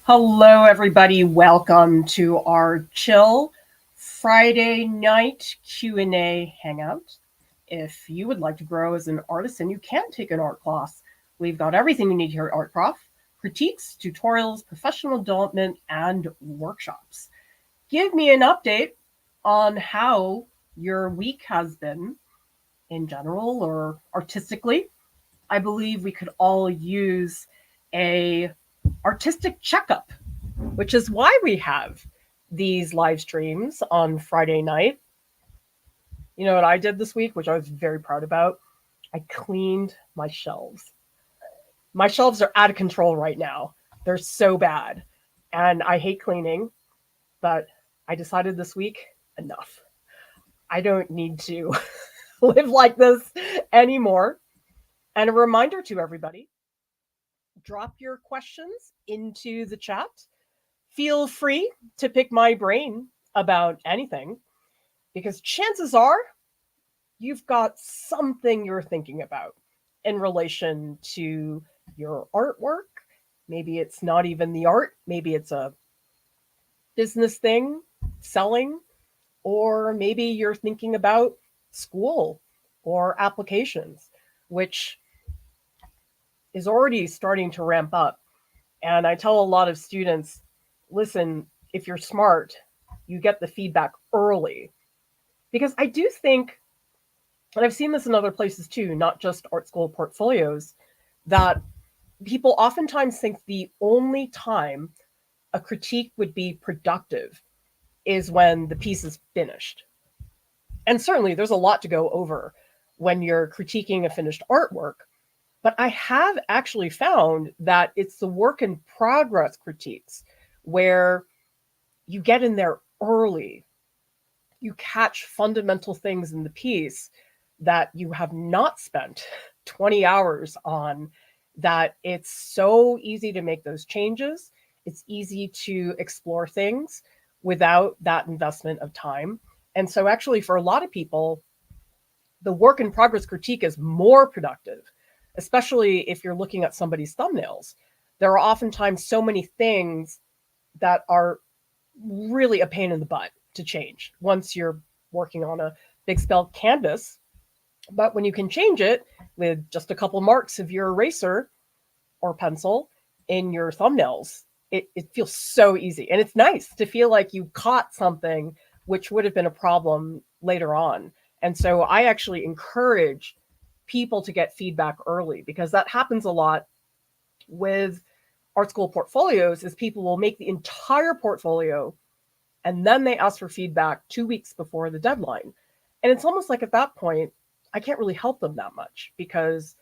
Hello, everybody. Welcome to our chill Friday night Q&A hangout. If you would like to grow as an artist and you can take an art class, we've got everything you need here at Art Prof: critiques, tutorials, professional development, and workshops. Give me an update on how your week has been in general or artistically. I believe we could all use a artistic checkup, which is why we have these live streams on Friday night. You know what I did this week, which I was very proud about? I cleaned my shelves. My shelves are out of control right now. They're so bad. And I hate cleaning, but I decided this week, enough. I don't need to live like this anymore. And a reminder to everybody, drop your questions into the chat. Feel free to pick my brain about anything, because chances are you've got something you're thinking about in relation to your artwork. Maybe it's not even the art, maybe it's a business thing, selling, or maybe you're thinking about school or applications, which is already starting to ramp up. And I tell a lot of students, listen, if you're smart, you get the feedback early. Because I do think, and I've seen this in other places too, not just art school portfolios, that people oftentimes think the only time a critique would be productive is when the piece is finished. And certainly there's a lot to go over when you're critiquing a finished artwork. But I have actually found that it's the work in progress critiques where you get in there early. You catch fundamental things in the piece that you have not spent 20 hours on, that it's so easy to make those changes. It's easy to explore things without that investment of time. And so actually for a lot of people, the work in progress critique is more productive, especially if you're looking at somebody's thumbnails. There are oftentimes so many things that are really a pain in the butt to change once you're working on a big spell canvas. But when you can change it with just a couple marks of your eraser or pencil in your thumbnails, it feels so easy. And it's nice to feel like you caught something which would have been a problem later on. And so I actually encourage people to get feedback early, because that happens a lot with art school portfolios, is people will make the entire portfolio and then they ask for feedback 2 weeks before the deadline. And it's almost like at that point, I can't really help them that much, because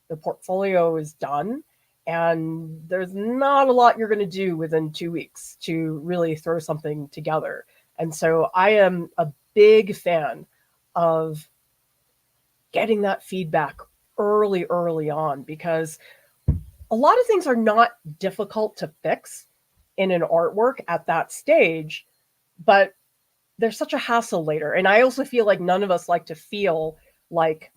the portfolio is done and there's not a lot you're going to do within 2 weeks to really throw something together. And so I am a big fan of getting that feedback early on, because a lot of things are not difficult to fix in an artwork at that stage, but there's such a hassle later. And I also feel like none of us like to feel like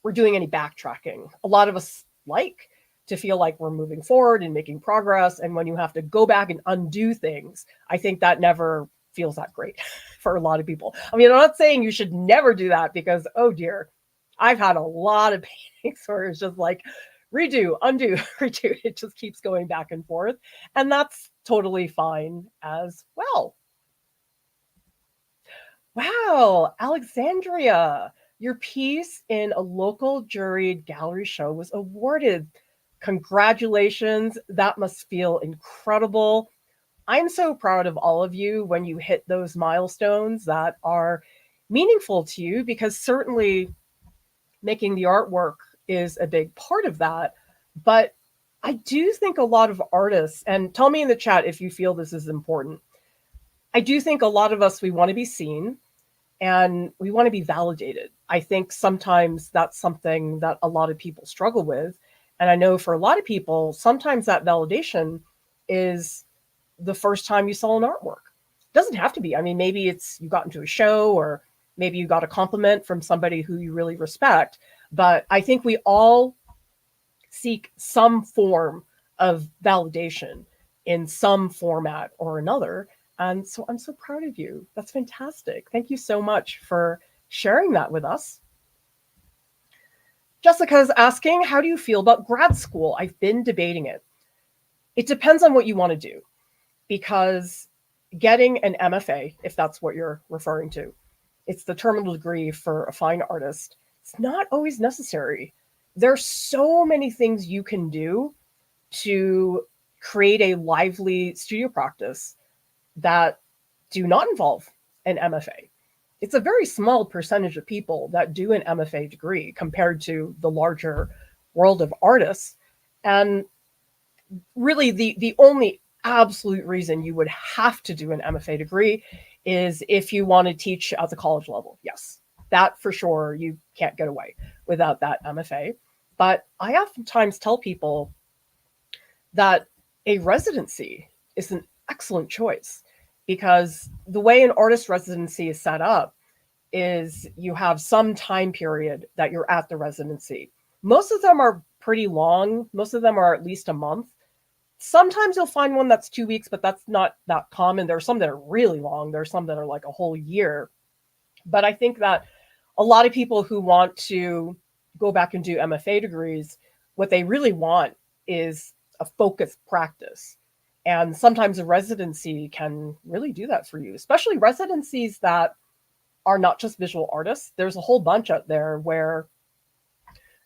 we're doing any backtracking. A lot of us like to feel like we're moving forward and making progress. And when you have to go back and undo things, I think that never feels that great for a lot of people. I mean, I'm not saying you should never do that, because, oh dear, I've had a lot of paintings where it's just like redo, undo, redo. It just keeps going back and forth. And that's totally fine as well. Wow, Alexandria, your piece in a local juried gallery show was awarded. Congratulations. That must feel incredible. I'm so proud of all of you when you hit those milestones that are meaningful to you, because certainly making the artwork is a big part of that. But I do think a lot of artists, and tell me in the chat if you feel this is important, I do think a lot of us, we want to be seen and we want to be validated. I think sometimes that's something that a lot of people struggle with. And I know for a lot of people, sometimes that validation is the first time you saw an artwork. It doesn't have to be. I mean, maybe it's you got into a show, or maybe you got a compliment from somebody who you really respect. But I think we all seek some form of validation in some format or another. And so I'm so proud of you. That's fantastic. Thank you so much for sharing that with us. Jessica's asking, how do you feel about grad school? I've been debating it. It depends on what you want to do, because getting an MFA, if that's what you're referring to, it's the terminal degree for a fine artist. It's not always necessary. There's so many things you can do to create a lively studio practice that do not involve an MFA. It's a very small percentage of people that do an MFA degree compared to the larger world of artists. And really, the only absolute reason you would have to do an MFA degree is if you want to teach at the college level. Yes, that for sure, you can't get away without that MFA. But I oftentimes tell people that a residency is an excellent choice, because the way an artist residency is set up is you have some time period that you're at the residency. Most of them are pretty long. Most of them are at least a month. Sometimes you'll find one that's 2 weeks, but that's not that common. There are some that are really long. There are some that are like a whole year. But I think that a lot of people who want to go back and do MFA degrees, what they really want is a focused practice. And sometimes a residency can really do that for you, especially residencies that are not just visual artists. There's a whole bunch out there where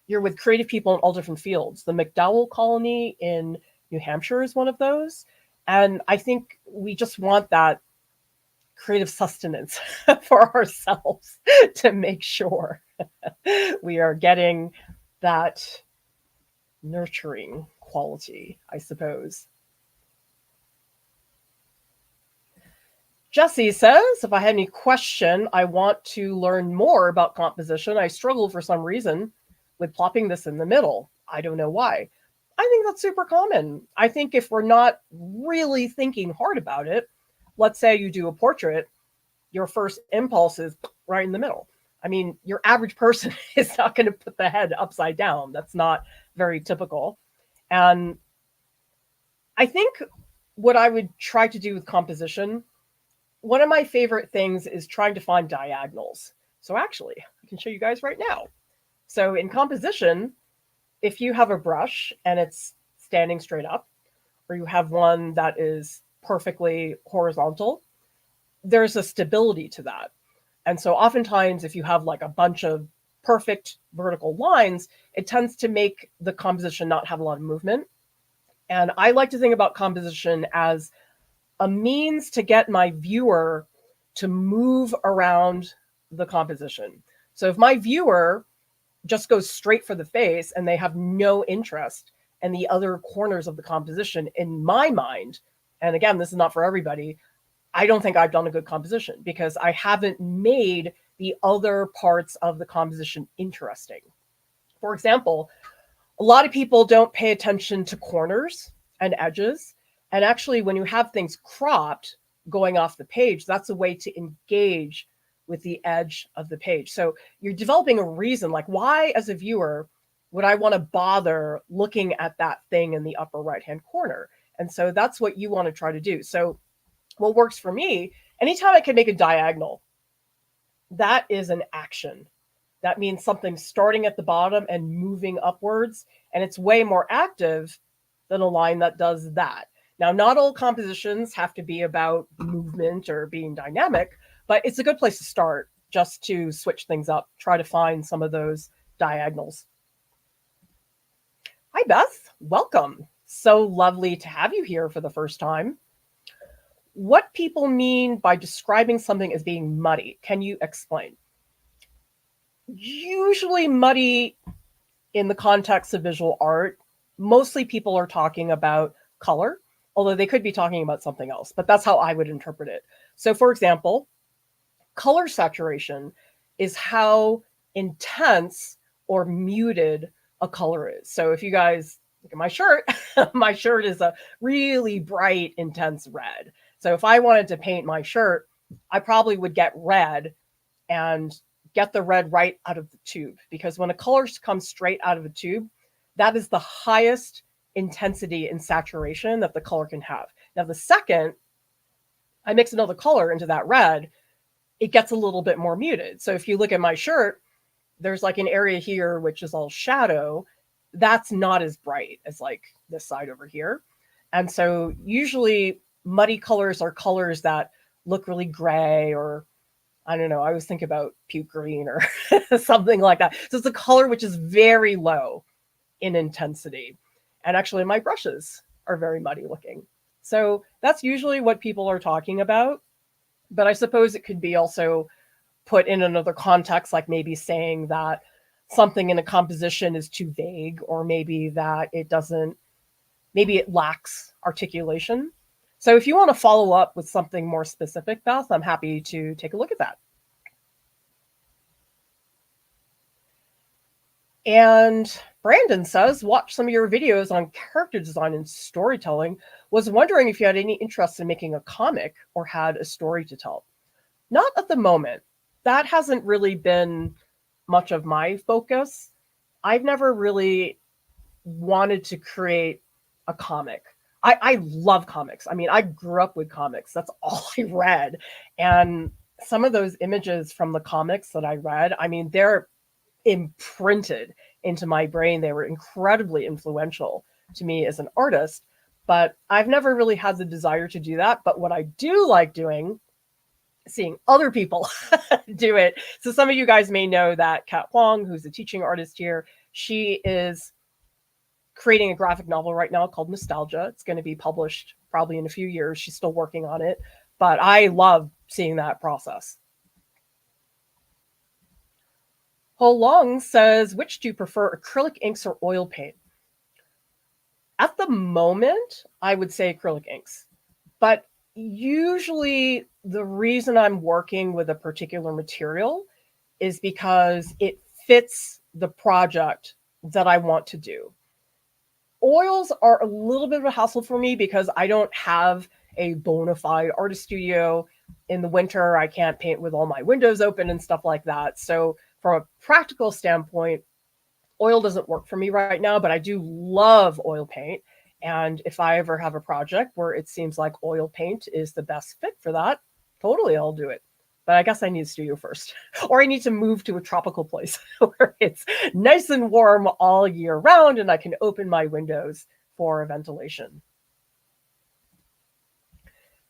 you're with creative people in all different fields. The MacDowell Colony in New Hampshire is one of those. And I think we just want that creative sustenance for ourselves to make sure we are getting that nurturing quality, I suppose. Jesse says, if I had any question, I want to learn more about composition. I struggle for some reason with plopping this in the middle. I don't know why. I think that's super common. I think if we're not really thinking hard about it, let's say you do a portrait, your first impulse is right in the middle. I mean, your average person is not going to put the head upside down. That's not very typical. And I think what I would try to do with composition, one of my favorite things is trying to find diagonals. So actually, I can show you guys right now. So in composition, if you have a brush and it's standing straight up, or you have one that is perfectly horizontal, there's a stability to that. And so oftentimes, if you have like a bunch of perfect vertical lines, it tends to make the composition not have a lot of movement. And I like to think about composition as a means to get my viewer to move around the composition. So if my viewer just goes straight for the face and they have no interest in the other corners of the composition, in my mind, and again, this is not for everybody, I don't think I've done a good composition because I haven't made the other parts of the composition interesting. For example, a lot of people don't pay attention to corners and edges. And actually, when you have things cropped going off the page, that's a way to engage with the edge of the page. So you're developing a reason, like why as a viewer would I want to bother looking at that thing in the upper right-hand corner? And so that's what you want to try to do. So what works for me, anytime I can make a diagonal, that is an action. That means something starting at the bottom and moving upwards. And it's way more active than a line that does that. Now, not all compositions have to be about movement or being dynamic, but it's a good place to start just to switch things up, try to find some of those diagonals. Hi, Beth. Welcome. So lovely to have you here for the first time. What people mean by describing something as being muddy, can you explain? Usually muddy in the context of visual art, mostly people are talking about color, although they could be talking about something else, but that's how I would interpret it. So for example, color saturation is how intense or muted a color is. So if you guys look at my shirt, my shirt is a really bright, intense red. So if I wanted to paint my shirt, I probably would get red and get the red right out of the tube, because when a color comes straight out of a tube, that is the highest intensity and saturation that the color can have. Now, the second I mix another color into that red, it gets a little bit more muted. So if you look at my shirt, there's like an area here which is all shadow. That's not as bright as like this side over here. And so usually muddy colors are colors that look really gray, or I don't know, I always think about puke green or something like that. So it's a color which is very low in intensity. And actually my brushes are very muddy looking. So that's usually what people are talking about. But I suppose it could be also put in another context, like maybe saying that something in a composition is too vague, or maybe that it doesn't, maybe it lacks articulation. So if you want to follow up with something more specific, Beth, I'm happy to take a look at that. And Brandon says, watch some of your videos on character design and storytelling. Was wondering if you had any interest in making a comic or had a story to tell. Not at the moment. That hasn't really been much of my focus. I've never really wanted to create a comic. I love comics. I mean, I grew up with comics. That's all I read. And some of those images from the comics that I read, I mean, they're imprinted into my brain. They were incredibly influential to me as an artist, but I've never really had the desire to do that. But what I do like doing, seeing other people do it. So some of you guys may know that Kat Huang, who's a teaching artist here, she is creating a graphic novel right now called Nostalgia. It's going to be published probably in a few years. She's still working on it, but I love seeing that process. Ho Long says, which do you prefer, acrylic inks or oil paint? At the moment, I would say acrylic inks, but usually the reason I'm working with a particular material is because it fits the project that I want to do. Oils are a little bit of a hassle for me because I don't have a bona fide artist studio. In the winter, I can't paint with all my windows open and stuff like that. So from a practical standpoint, oil doesn't work for me right now, but I do love oil paint. And if I ever have a project where it seems like oil paint is the best fit for that, totally, I'll do it. But I guess I need a studio first, or I need to move to a tropical place where it's nice and warm all year round and I can open my windows for ventilation.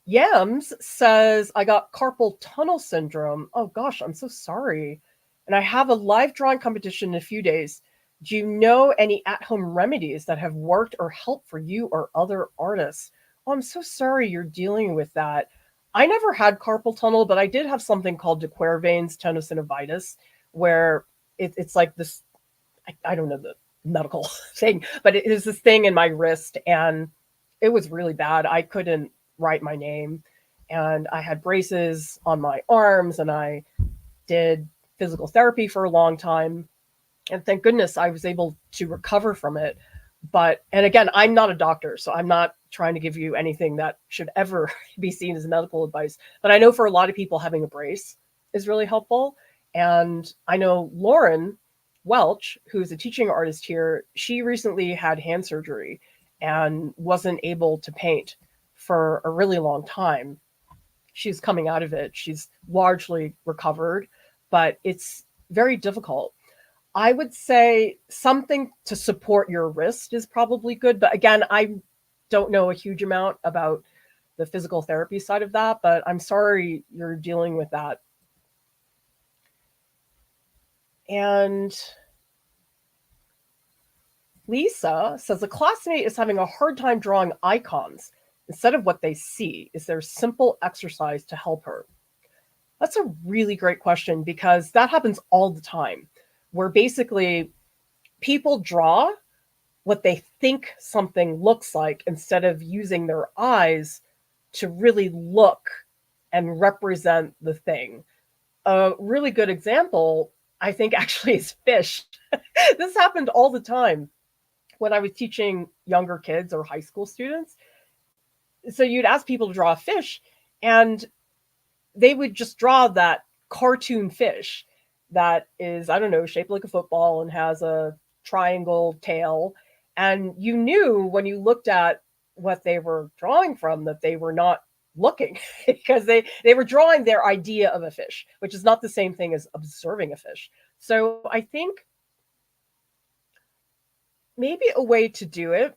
Yams says, I got carpal tunnel syndrome. Oh gosh, I'm so sorry. And I have a live drawing competition in a few days. Do you know any at-home remedies that have worked or helped for you or other artists? Oh, I'm so sorry you're dealing with that. I never had carpal tunnel, but I did have something called de Quervain's tenosynovitis, where it's like this, I don't know the medical thing, but it is this thing in my wrist, and it was really bad. I couldn't write my name, and I had braces on my arms, and I did physical therapy for a long time. And thank goodness I was able to recover from it. But, and again, I'm not a doctor, so I'm not trying to give you anything that should ever be seen as medical advice. But I know for a lot of people, having a brace is really helpful. And I know Lauren Welch, who's a teaching artist here, she recently had hand surgery and wasn't able to paint for a really long time. She's coming out of it. She's largely recovered, but it's very difficult. I would say something to support your wrist is probably good. But again, I don't know a huge amount about the physical therapy side of that, but I'm sorry you're dealing with that. And Lisa says a classmate is having a hard time drawing icons instead of what they see. Is there a simple exercise to help her? That's a really great question, because that happens all the time, where basically people draw what they think something looks like instead of using their eyes to really look and represent the thing. A really good example, I think, actually is fish. This happened all the time when I was teaching younger kids or high school students. So you'd ask people to draw a fish, and they would just draw that cartoon fish that is, I don't know, shaped like a football and has a triangle tail. And you knew when you looked at what they were drawing from that they were not looking because they were drawing their idea of a fish, which is not the same thing as observing a fish. So I think maybe a way to do it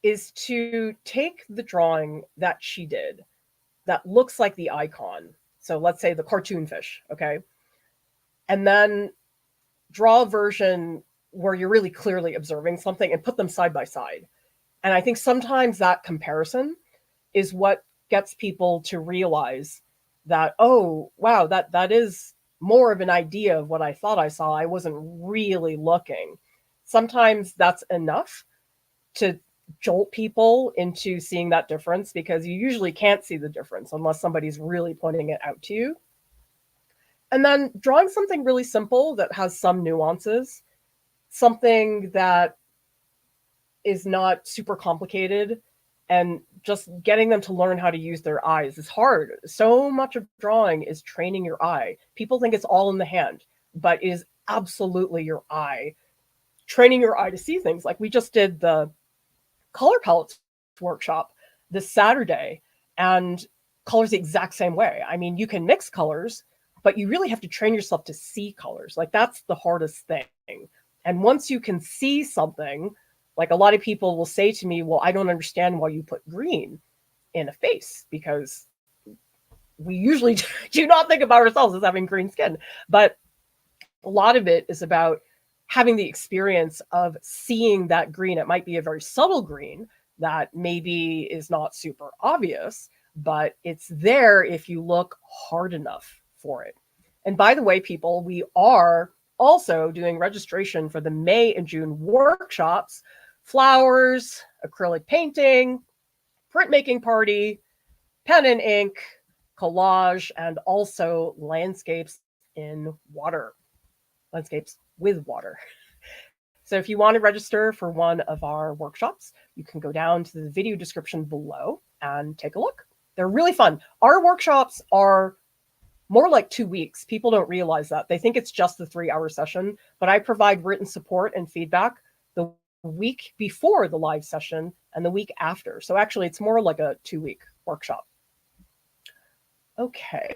is to take the drawing that she did that looks like the icon. So let's say the cartoon fish, okay? And then draw a version where you're really clearly observing something and put them side by side. And I think sometimes that comparison is what gets people to realize that, oh, wow, that is more of an idea of what I thought I saw. I wasn't really looking. Sometimes that's enough to jolt people into seeing that difference, because you usually can't see the difference unless somebody's really pointing it out to you. And then drawing something really simple that has some nuances, something that is not super complicated, and just getting them to learn how to use their eyes is hard. So much of drawing is training your eye. People think it's all in the hand, but it is absolutely your eye. Training your eye to see things. Like we just did the color palettes workshop this Saturday, and colors the exact same way. I mean, you can mix colors, but you really have to train yourself to see colors. Like that's the hardest thing. And once you can see something, like a lot of people will say to me, well, I don't understand why you put green in a face, because we usually do not think about ourselves as having green skin. But a lot of it is about having the experience of seeing that green. It might be a very subtle green that maybe is not super obvious, but it's there if you look hard enough for it. And by the way, people, we are also doing registration for the May and June workshops: flowers, acrylic painting, printmaking party, pen and ink, collage, and also landscapes in water. Landscapes with water. So if you want to register for one of our workshops, you can go down to the video description below and take a look. They're really fun. Our workshops are more like 2 weeks. People don't realize that. They think it's just the 3-hour session, but I provide written support and feedback the week before the live session and the week after. So actually, it's more like a 2-week workshop. Okay.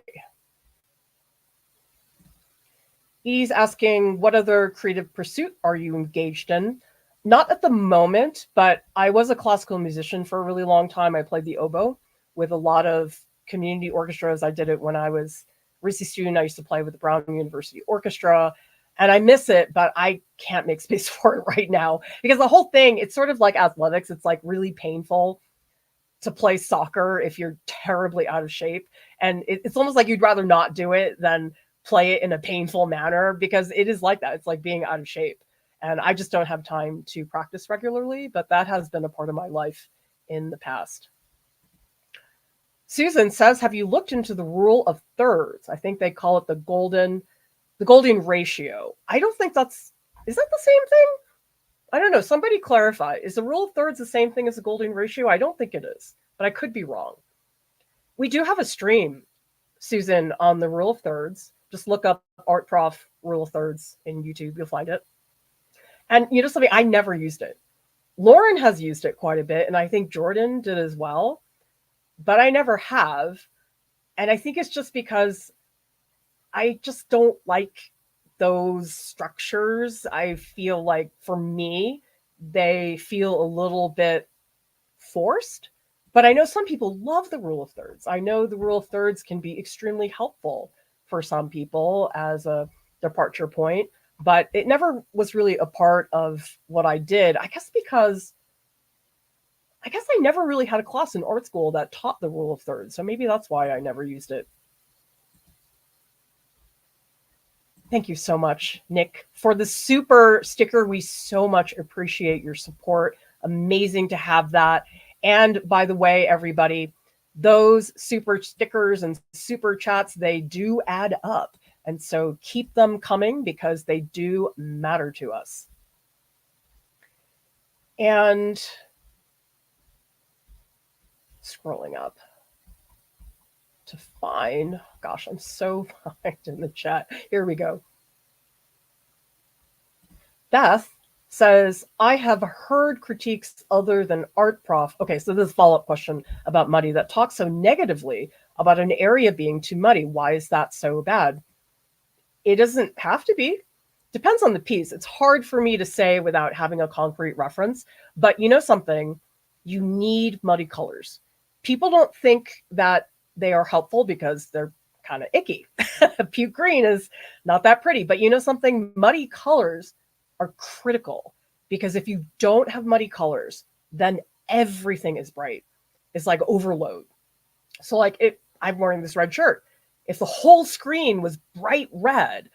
He's asking, what other creative pursuit are you engaged in? Not at the moment, but I was a classical musician for a really long time. I played the oboe with a lot of community orchestras. I did it when I was a RISI student. I used to play with the Brown University Orchestra, and I miss it, but I can't make space for it right now, because the whole thing, it's sort of like athletics. It's like really painful to play soccer if you're terribly out of shape. And it's almost like you'd rather not do it than play it in a painful manner, because it is like that. It's like being out of shape. And I just don't have time to practice regularly, but that has been a part of my life in the past. Susan says, have you looked into the rule of thirds? I think they call it the golden ratio. I don't think is that the same thing? I don't know. Somebody clarify. Is the rule of thirds the same thing as the golden ratio? I don't think it is, but I could be wrong. We do have a stream, Susan, on the rule of thirds. Just look up Art Prof rule of thirds in YouTube. You'll find it. And you know something, I never used it. Lauren has used it quite a bit, and I think Jordan did as well, but I never have. And I think it's just because I just don't like those structures. I feel like, for me, they feel a little bit forced. But I know some people love the rule of thirds. I know the rule of thirds can be extremely helpful for some people as a departure point, but it never was really a part of what I did. I guess because I never really had a class in art school that taught the rule of thirds. So maybe that's why I never used it. Thank you so much, Nick, for the super sticker. We so much appreciate your support. Amazing to have that. And by the way, everybody, those super stickers and super chats, they do add up. And so keep them coming, because they do matter to us. And scrolling up to find, gosh, I'm so behind in the chat. Here we go. Beth says, I have heard critiques other than Art Prof. Okay, so this is a follow-up question about muddy that talks so negatively about an area being too muddy. Why is that so bad? It doesn't have to be. Depends on the piece. It's hard for me to say without having a concrete reference. But you know something? You need muddy colors. People don't think that they are helpful because they're kind of icky. Puke green is not that pretty. But you know something? Muddy colors are critical because if you don't have muddy colors, then everything is bright. It's like overload. So, like, if I'm wearing this red shirt, if the whole screen was bright red,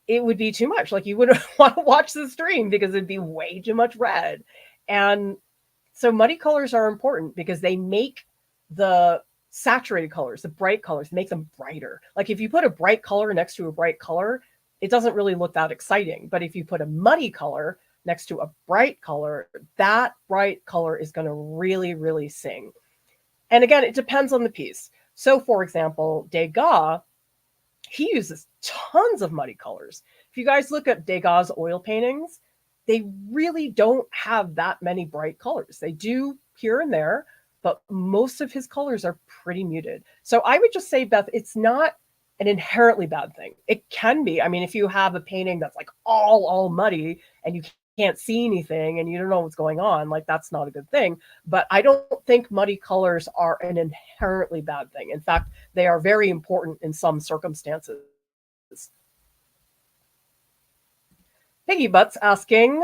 it would be too much. Like, you wouldn't want to watch the stream because it'd be way too much red. And so muddy colors are important because they make the saturated colors, the bright colors, make them brighter. Like, if you put a bright color next to a bright color, it doesn't really look that exciting. But if you put a muddy color next to a bright color, that bright color is going to really, really sing. And again, it depends on the piece. So, for example, Degas, he uses tons of muddy colors. If you guys look at Degas' oil paintings, they really don't have that many bright colors. They do here and there, but most of his colors are pretty muted. So I would just say, Beth, it's not an inherently bad thing. It can be. I mean, if you have a painting that's like all muddy and you can't see anything and you don't know what's going on, like, that's not a good thing. But I don't think muddy colors are an inherently bad thing. In fact, they are very important in some circumstances. Piggy Butts asking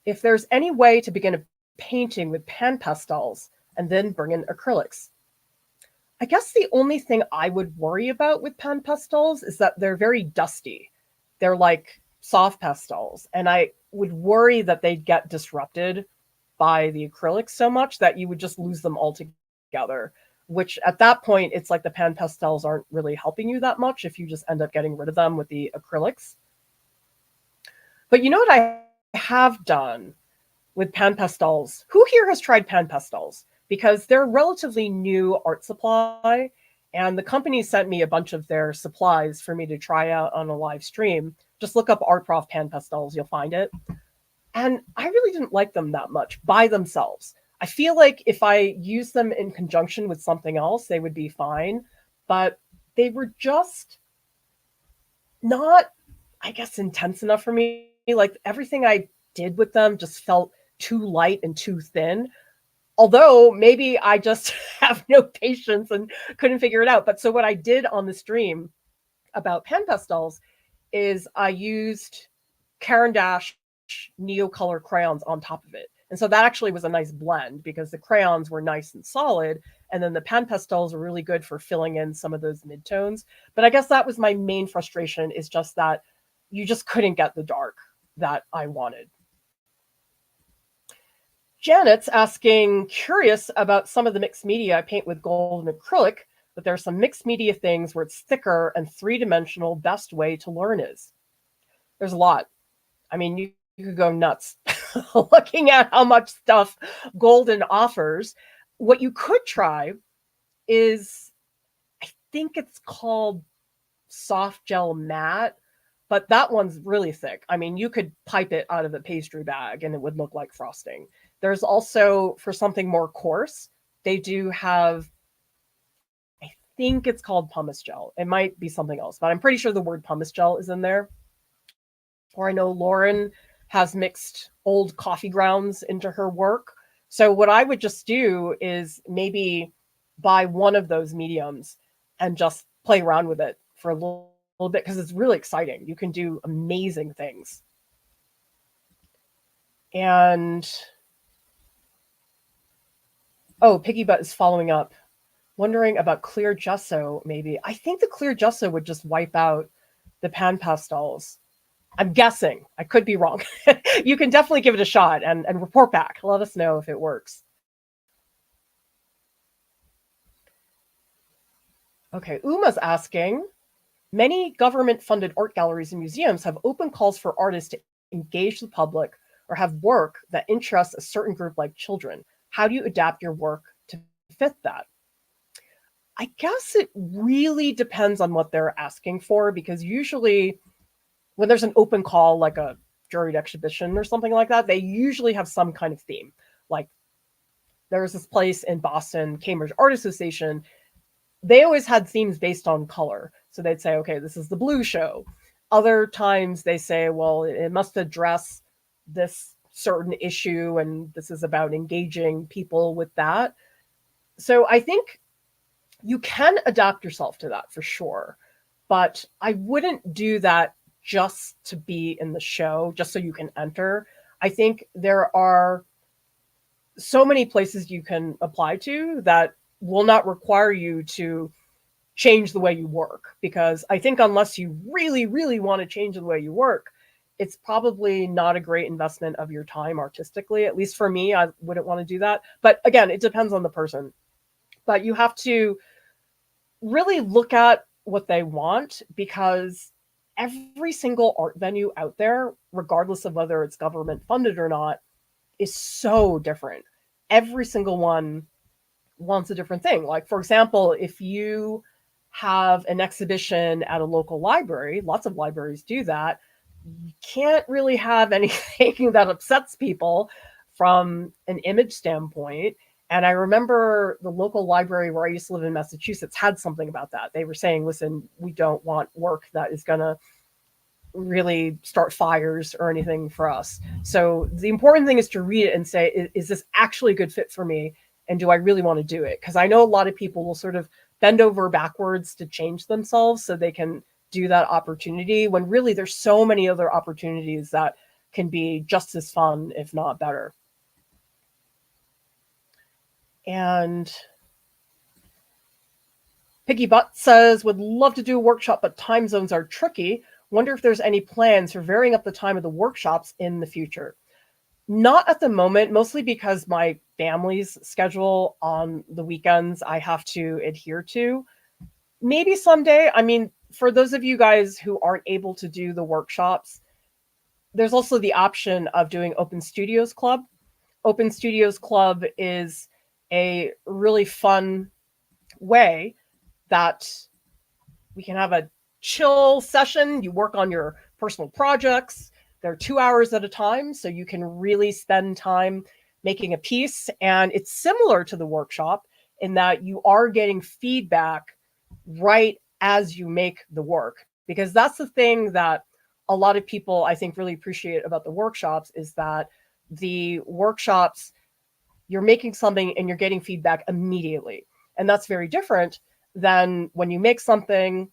if there's any way to begin a painting with pan pastels and then bring in acrylics. I guess the only thing I would worry about with pan pastels is that they're very dusty. They're like soft pastels, and I would worry that they'd get disrupted by the acrylics so much that you would just lose them altogether, which at that point, it's like the pan pastels aren't really helping you that much if you just end up getting rid of them with the acrylics. But you know what I have done with pan pastels? Who here has tried pan pastels? Because they're a relatively new art supply, and the company sent me a bunch of their supplies for me to try out on a live stream. Just look up Art Prof pan pastels, you'll find it. And I really didn't like them that much by themselves. I feel like if I used them in conjunction with something else, they would be fine. But they were just not, I guess, intense enough for me. Like, everything I did with them just felt too light and too thin. Although maybe I just have no patience and couldn't figure it out. But so what I did on the stream about pan pastels is I used Caran d'Ache Neocolor crayons on top of it. And so that actually was a nice blend because the crayons were nice and solid. And then the pan pastels were really good for filling in some of those midtones. But I guess that was my main frustration, is just that you just couldn't get the dark that I wanted. Janet's asking, curious about some of the mixed media I paint with gold and acrylic, but there's some mixed media things where it's thicker and three-dimensional. Best way to learn is. There's a lot. I mean, you could go nuts looking at how much stuff Golden offers. What you could try is, I think it's called soft gel matte, but that one's really thick. I mean, you could pipe it out of a pastry bag and it would look like frosting. There's also, for something more coarse, they do have, I think it's called pumice gel. It might be something else, but I'm pretty sure the word pumice gel is in there. Or I know Lauren has mixed old coffee grounds into her work. So what I would just do is maybe buy one of those mediums and just play around with it for a little bit, because it's really exciting. You can do amazing things. And Piggy Butt is following up, wondering about clear gesso, maybe. I think the clear gesso would just wipe out the pan pastels. I'm guessing. I could be wrong. You can definitely give it a shot and report back. Let us know if it works. Okay, Uma's asking, many government-funded art galleries and museums have open calls for artists to engage the public or have work that interests a certain group like children. How do you adapt your work to fit that? I guess it really depends on what they're asking for, because usually when there's an open call, like a juried exhibition or something like that, they usually have some kind of theme. Like there's this place in Boston, Cambridge Art Association. They always had themes based on color. So they'd say, okay, this is the blue show. Other times they say, well, it must address this certain issue, and this is about engaging people with that. So I think you can adapt yourself to that for sure. But I wouldn't do that just to be in the show, just so you can enter. I think there are so many places you can apply to that will not require you to change the way you work. Because I think unless you really, really want to change the way you work, it's probably not a great investment of your time artistically. At least for me, I wouldn't want to do that. But again, it depends on the person. But you have to really look at what they want, because every single art venue out there, regardless of whether it's government funded or not, is so different. Every single one wants a different thing. Like, for example, if you have an exhibition at a local library, lots of libraries do that, you can't really have anything that upsets people from an image standpoint. And I remember the local library where I used to live in Massachusetts had something about that. They were saying, listen, we don't want work that is going to really start fires or anything for us. So the important thing is to read it and say, is this actually a good fit for me? And do I really want to do it? Because I know a lot of people will sort of bend over backwards to change themselves so they can do that opportunity, when really there's so many other opportunities that can be just as fun, if not better. And Piggy Butt says, would love to do a workshop, but time zones are tricky. Wonder if there's any plans for varying up the time of the workshops in the future. Not at the moment, mostly because my family's schedule on the weekends I have to adhere to. Maybe someday. I mean, for those of you guys who aren't able to do the workshops, there's also the option of doing Open Studios Club. Open Studios Club is a really fun way that we can have a chill session. You work on your personal projects. They're 2 hours at a time, so you can really spend time making a piece. And it's similar to the workshop in that you are getting feedback right as you make the work. Because that's the thing that a lot of people, I think, really appreciate about the workshops, is that the workshops, you're making something and you're getting feedback immediately. And that's very different than when you make something,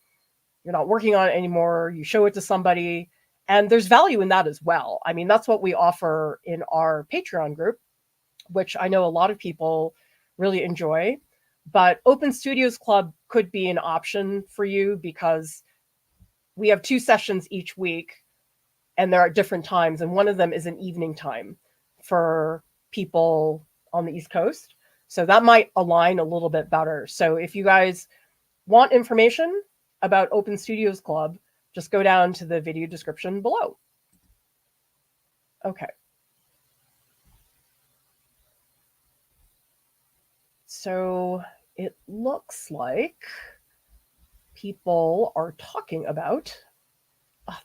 you're not working on it anymore, you show it to somebody, and there's value in that as well. I mean, that's what we offer in our Patreon group, which I know a lot of people really enjoy. But Open Studios Club could be an option for you, because we have 2 sessions each week and they're at different times. And one of them is an evening time for people on the East Coast. So that might align a little bit better. So if you guys want information about Open Studios Club, just go down to the video description below. Okay. So it looks like people are talking about,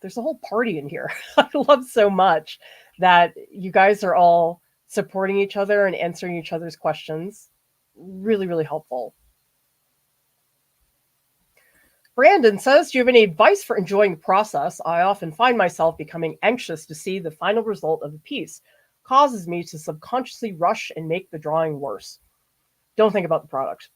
there's a whole party in here. I love so much that you guys are all supporting each other and answering each other's questions. Really, really helpful. Brandon says, do you have any advice for enjoying the process? I often find myself becoming anxious to see the final result of a piece. Causes me to subconsciously rush and make the drawing worse. Don't think about the product.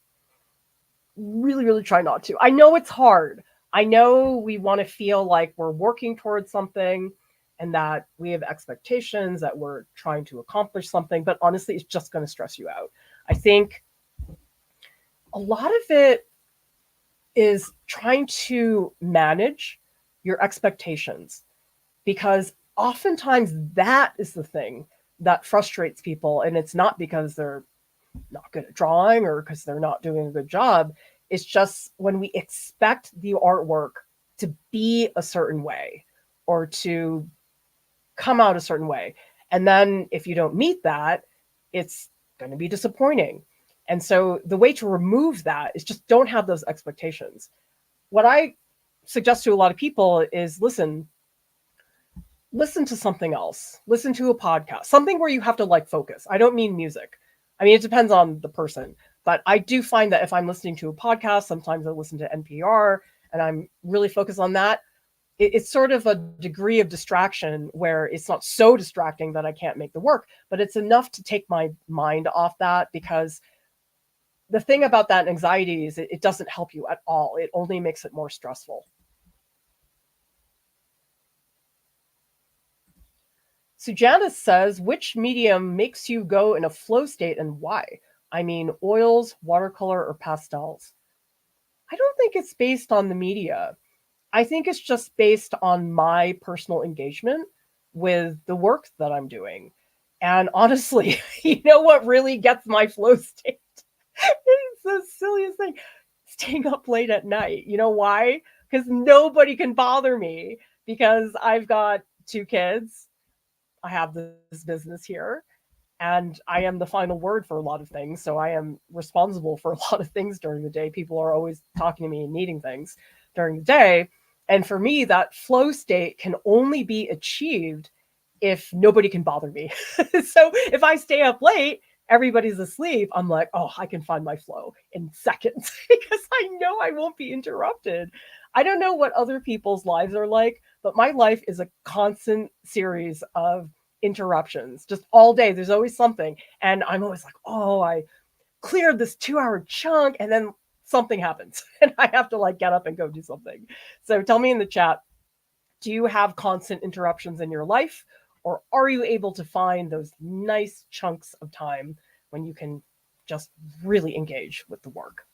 Really, really try not to. I know it's hard. I know we want to feel like we're working towards something and that we have expectations, that we're trying to accomplish something, but honestly, it's just going to stress you out. I think a lot of it is trying to manage your expectations, because oftentimes that is the thing that frustrates people. And it's not because they're not good at drawing or because they're not doing a good job. It's just when we expect the artwork to be a certain way or to come out a certain way. And then if you don't meet that, it's going to be disappointing. And so the way to remove that is just don't have those expectations. What I suggest to a lot of people is, listen, listen to something else. Listen to a podcast, something where you have to like focus. I don't mean music. I mean, it depends on the person, but I do find that if I'm listening to a podcast, sometimes I listen to NPR and I'm really focused on that. It's sort of a degree of distraction where it's not so distracting that I can't make the work, but it's enough to take my mind off that, because the thing about that anxiety is it doesn't help you at all. It only makes it more stressful. Sujana says, which medium makes you go in a flow state and why? I mean, oils, watercolor, or pastels? I don't think it's based on the media. I think it's just based on my personal engagement with the work that I'm doing. And honestly, you know what really gets my flow state? It's the silliest thing. Staying up late at night. You know why? Because nobody can bother me, because I've got two kids. I have this business here, and I am the final word for a lot of things. So I am responsible for a lot of things during the day. People are always talking to me and needing things during the day. And for me, that flow state can only be achieved if nobody can bother me. So if I stay up late, everybody's asleep, I'm like, oh, I can find my flow in seconds because I know I won't be interrupted. I don't know what other people's lives are like, but my life is a constant series of interruptions just all day. There's always something. And I'm always like, oh, I cleared this 2 hour chunk, and then something happens and I have to like get up and go do something. So tell me in the chat, do you have constant interruptions in your life, or are you able to find those nice chunks of time when you can just really engage with the work?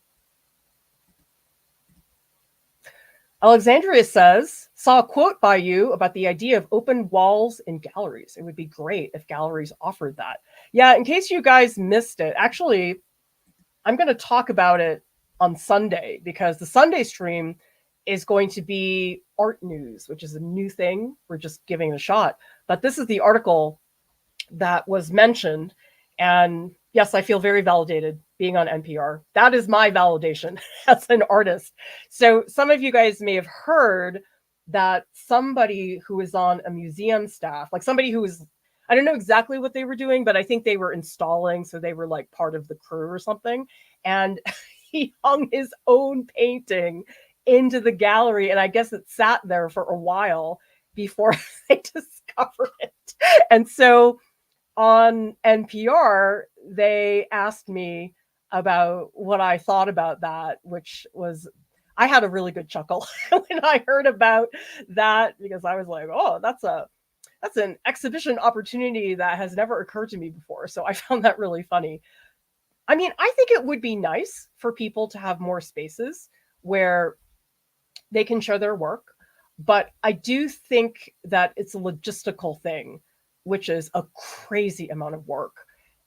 Alexandria says, saw a quote by you about the idea of open walls in galleries. It would be great if galleries offered that. Yeah, in case you guys missed it, actually, I'm going to talk about it on Sunday, because the Sunday stream is going to be art news, which is a new thing. We're just giving it a shot. But this is the article that was mentioned. And yes, I feel very validated being on NPR. That is my validation as an artist. So some of you guys may have heard that somebody who is on a museum staff, like somebody who was, I don't know exactly what they were doing, but I think they were installing. So they were like part of the crew or something. And he hung his own painting into the gallery. And I guess it sat there for a while before they discovered it. And so on NPR, they asked me about what I thought about that, which was, I had a really good chuckle when I heard about that, because I was like, oh, that's an exhibition opportunity that has never occurred to me before. So I found that really funny. I mean, I think it would be nice for people to have more spaces where they can show their work, but I do think that it's a logistical thing, which is a crazy amount of work.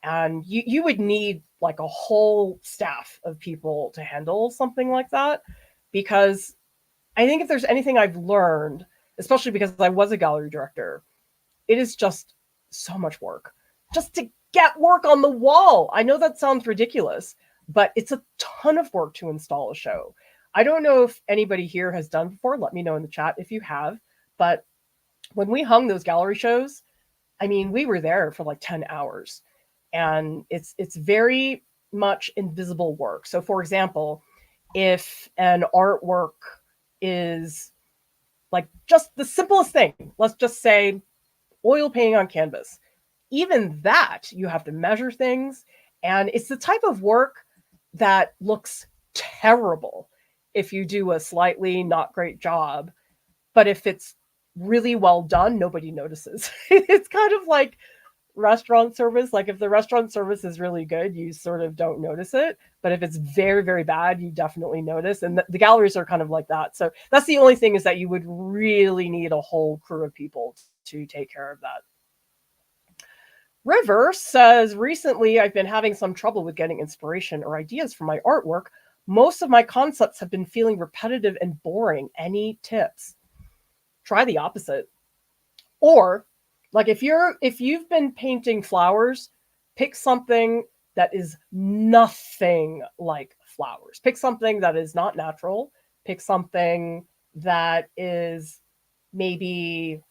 And you would need like a whole staff of people to handle something like that. Because I think if there's anything I've learned, especially because I was a gallery director, it is just so much work just to get work on the wall. I know that sounds ridiculous, but it's a ton of work to install a show. I don't know if anybody here has done before. Let me know in the chat if you have. But when we hung those gallery shows, I mean, we were there for like 10 hours. And it's very much invisible work. So for example, if an artwork is like just the simplest thing, let's just say oil painting on canvas, even that you have to measure things. And it's the type of work that looks terrible if you do a slightly not great job. But if it's really well done, nobody notices. It's kind of like restaurant service. Like if the restaurant service is really good, you sort of don't notice it. But if it's very, very bad, you definitely notice. And the galleries are kind of like that. So that's the only thing, is that you would really need a whole crew of people to take care of that. River says, recently I've been having some trouble with getting inspiration or ideas for my artwork. Most of my concepts have been feeling repetitive and boring. Any tips? Try the opposite. Or like if you've been painting flowers, pick something that is nothing like flowers. Pick something that is not natural. Pick something that is maybe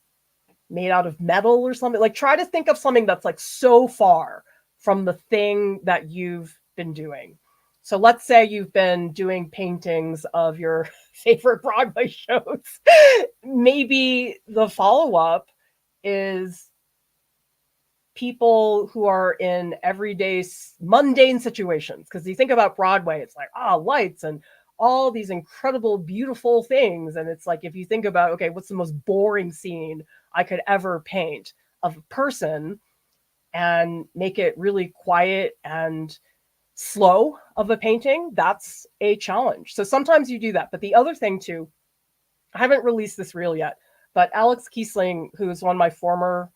made out of metal or something. Like, try to think of something that's like so far from the thing that you've been doing. So let's say you've been doing paintings of your favorite Broadway shows. Maybe the follow-up is people who are in everyday mundane situations. Because you think about Broadway, it's like, lights and all these incredible, beautiful things. And it's like, if you think about, okay, what's the most boring scene I could ever paint of a person and make it really quiet and slow of a painting, that's a challenge. So sometimes you do that. But the other thing too, I haven't released this reel yet, but Alex Kiesling, who's one of my former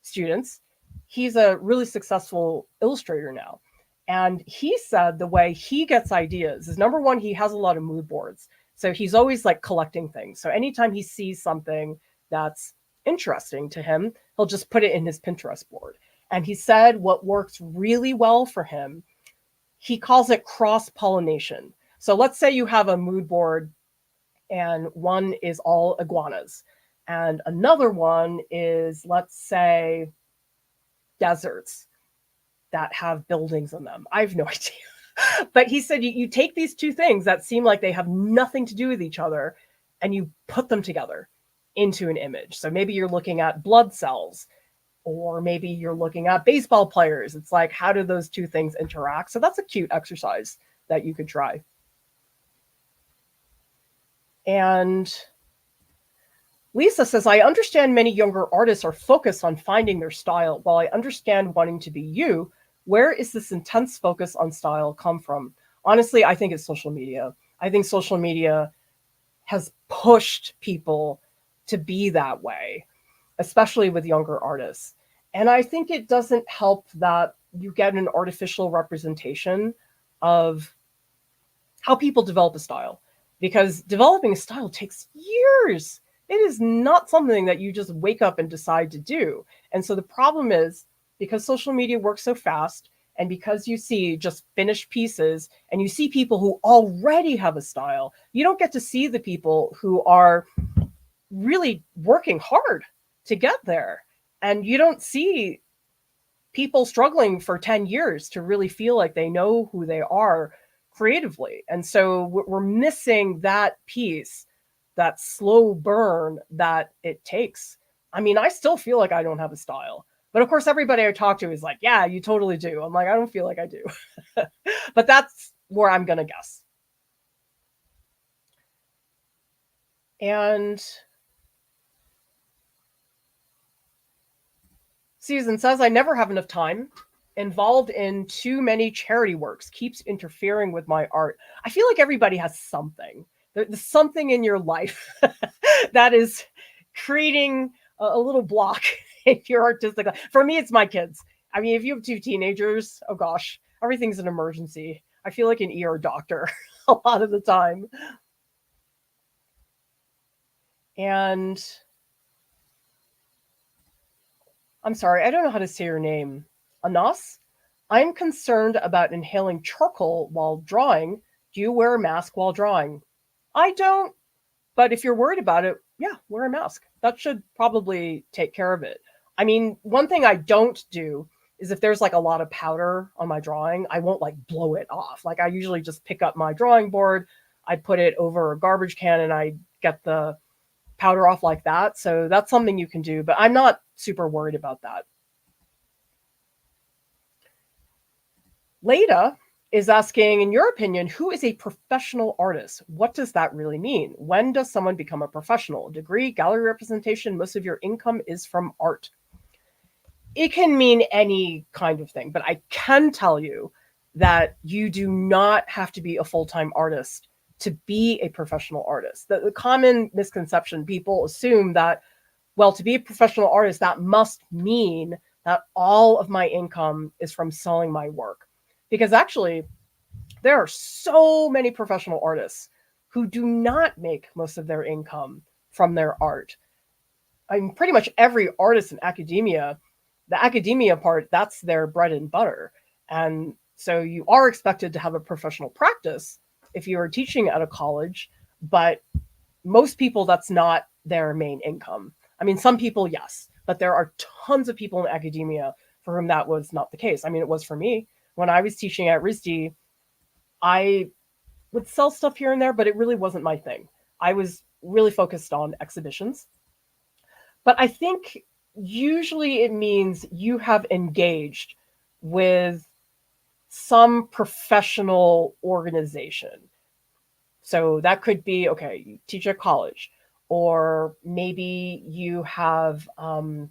students, he's a really successful illustrator now. And he said the way he gets ideas is, number one, he has a lot of mood boards. So he's always like collecting things. So anytime he sees something that's interesting to him, he'll just put it in his Pinterest board. And he said what works really well for him, he calls it cross-pollination. So let's say you have a mood board and one is all iguanas and another one is, let's say, deserts that have buildings in them. I have no idea. But he said you take these two things that seem like they have nothing to do with each other and you put them together into an image. So maybe you're looking at blood cells, or maybe you're looking at baseball players. It's like, how do those two things interact? So that's a cute exercise that you could try. And Lisa says, I understand many younger artists are focused on finding their style. While I understand wanting to be you, where is this intense focus on style come from? Honestly, I think it's social media. I think social media has pushed people to be that way, especially with younger artists. And I think it doesn't help that you get an artificial representation of how people develop a style, because developing a style takes years. It is not something that you just wake up and decide to do. And so the problem is, because social media works so fast, and because you see just finished pieces and you see people who already have a style, you don't get to see the people who are really working hard to get there. And you don't see people struggling for 10 years to really feel like they know who they are creatively. And so we're missing that piece, that slow burn that it takes. I mean, I still feel like I don't have a style. But of course, everybody I talk to is like, yeah, you totally do. I'm like, I don't feel like I do. But that's where I'm going to guess. And Susan says, I never have enough time. Involved in too many charity works keeps interfering with my art. I feel like everybody has something. There's something in your life that is creating a little block in your artistic life. For me, it's my kids. I mean, if you have two teenagers, oh gosh, everything's an emergency. I feel like an ER doctor a lot of the time. And I'm sorry, I don't know how to say your name. Anas? I'm concerned about inhaling charcoal while drawing. Do you wear a mask while drawing? I don't, but if you're worried about it, yeah, wear a mask. That should probably take care of it. I mean, one thing I don't do is, if there's like a lot of powder on my drawing, I won't like blow it off. Like, I usually just pick up my drawing board, I put it over a garbage can, and I get the powder off like that. So that's something you can do, but I'm not super worried about that. Leda is asking, in your opinion, who is a professional artist? What does that really mean? When does someone become a professional? Degree, gallery representation, most of your income is from art. It can mean any kind of thing, but I can tell you that you do not have to be a full-time artist to be a professional artist. The common misconception, people assume that, well, to be a professional artist, that must mean that all of my income is from selling my work. Because actually, there are so many professional artists who do not make most of their income from their art. I mean, pretty much every artist in academia, the academia part, that's their bread and butter. And so you are expected to have a professional practice if you are teaching at a college, but most people, that's not their main income. I mean, some people, yes, But there are tons of people in academia for whom that was not the case. I mean, it was for me. When I was teaching at RISD, I would sell stuff here and there, but it really wasn't my thing. I was really focused on exhibitions. But I think usually it means you have engaged with some professional organization. So that could be, okay, you teach at college, or maybe you have done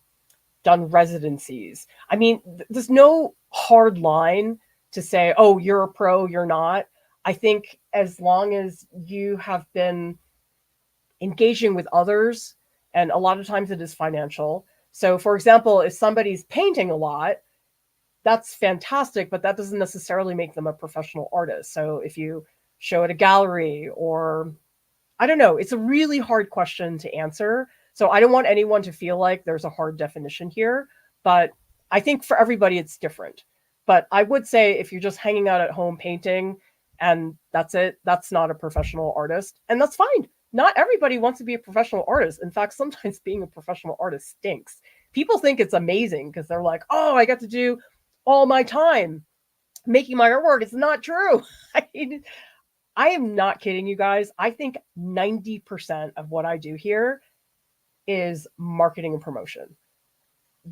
residencies. I mean, there's no hard line to say, oh, you're a pro, you're not. I think as long as you have been engaging with others, and a lot of times it is financial. So, for example, if somebody's painting a lot, that's fantastic, but that doesn't necessarily make them a professional artist. So, if you show at a gallery, or I don't know, it's a really hard question to answer. So, I don't want anyone to feel like there's a hard definition here, but I think for everybody it's different. But I would say if you're just hanging out at home painting and that's it, that's not a professional artist, and that's fine. Not everybody wants to be a professional artist. In fact, sometimes being a professional artist stinks. People think it's amazing because they're like, oh, I got to do all my time making my artwork. It's not true. I mean, I am not kidding you guys. I think 90% of what I do here is marketing and promotion.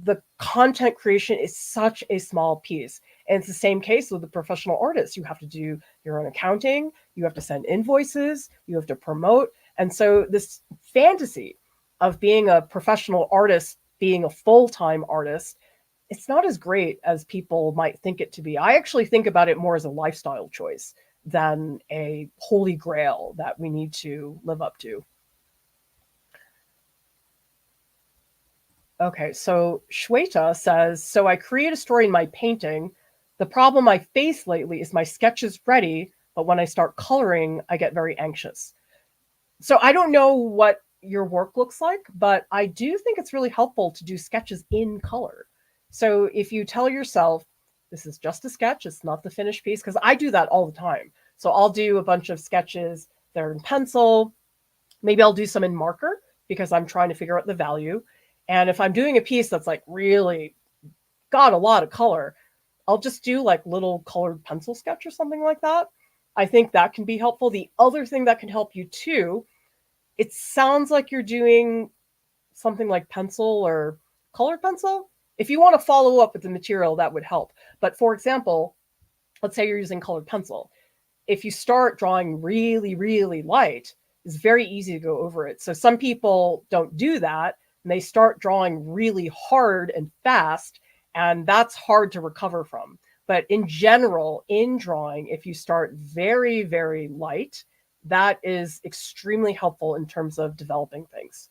The content creation is such a small piece. And it's the same case with the professional artist. You have to do your own accounting, you have to send invoices, you have to promote. And so this fantasy of being a professional artist, being a full-time artist, it's not as great as people might think it to be. I actually think about it more as a lifestyle choice than a holy grail that we need to live up to. Okay, so Shweta says, so I create a story in my painting. The problem I face lately is my sketch is ready, but when I start coloring, I get very anxious. So I don't know what your work looks like, but I do think it's really helpful to do sketches in color. So if you tell yourself, this is just a sketch, it's not the finished piece, because I do that all the time. So I'll do a bunch of sketches that are in pencil. Maybe I'll do some in marker because I'm trying to figure out the value. And if I'm doing a piece that's like really got a lot of color, I'll just do like little colored pencil sketch or something like that. I think that can be helpful. The other thing that can help you too, it sounds like you're doing something like pencil or colored pencil. If you want to follow up with the material, that would help. But for example, let's say you're using colored pencil. If you start drawing really, really light, it's very easy to go over it. So some people don't do that, and they start drawing really hard and fast, and that's hard to recover from. But in general, in drawing, if you start very, very light, that is extremely helpful in terms of developing things.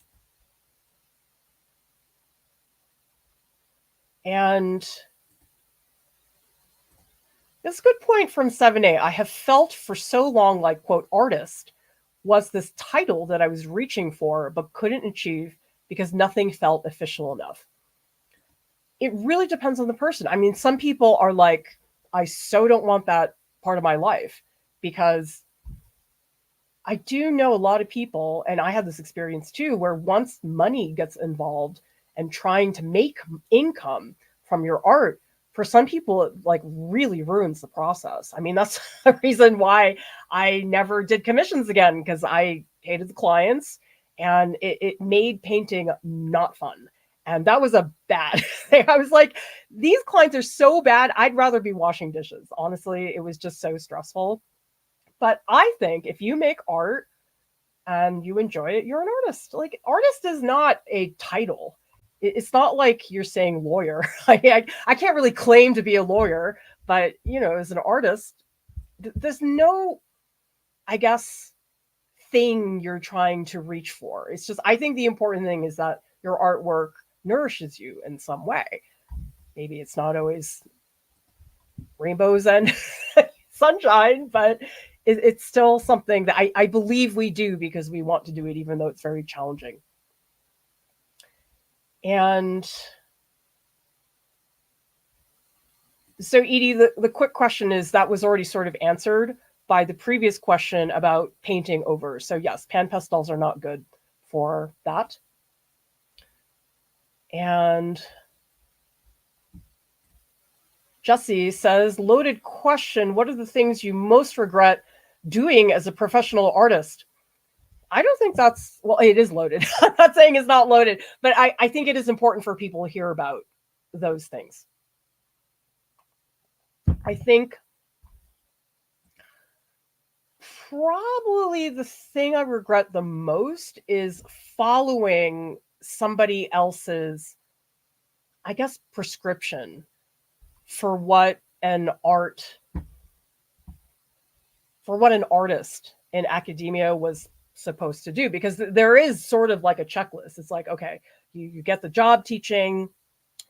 And this is a good point from 7A. I have felt for so long like, quote, artist was this title that I was reaching for but couldn't achieve because nothing felt official enough. It really depends on the person. I mean, some people are like, I so don't want that part of my life, because I do know a lot of people, and I had this experience too, where once money gets involved and trying to make income from your art, for some people, it like really ruins the process. I mean, that's the reason why I never did commissions again, because I hated the clients and it made painting not fun. And that was a bad thing. I was like, these clients are so bad. I'd rather be washing dishes. Honestly, it was just so stressful. But I think if you make art and you enjoy it, you're an artist. Like, artist is not a title. It's not like you're saying lawyer. I can't really claim to be a lawyer, but, you know, as an artist, there's no, I guess, thing you're trying to reach for. It's just, I think the important thing is that your artwork nourishes you in some way. Maybe it's not always rainbows and sunshine, but it's still something that I believe we do because we want to do it, even though it's very challenging. And so, Edie, the quick question is, that was already sort of answered by the previous question about painting over. So yes, pan pastels are not good for that. And Jesse says, loaded question. What are the things you most regret doing as a professional artist? I don't think that's, well, it is loaded. I'm not saying it's not loaded, but I think it is important for people to hear about those things. I think probably the thing I regret the most is following somebody else's, I guess, prescription for what an artist in academia was supposed to do, because there is sort of like a checklist. It's like, okay, you get the job teaching,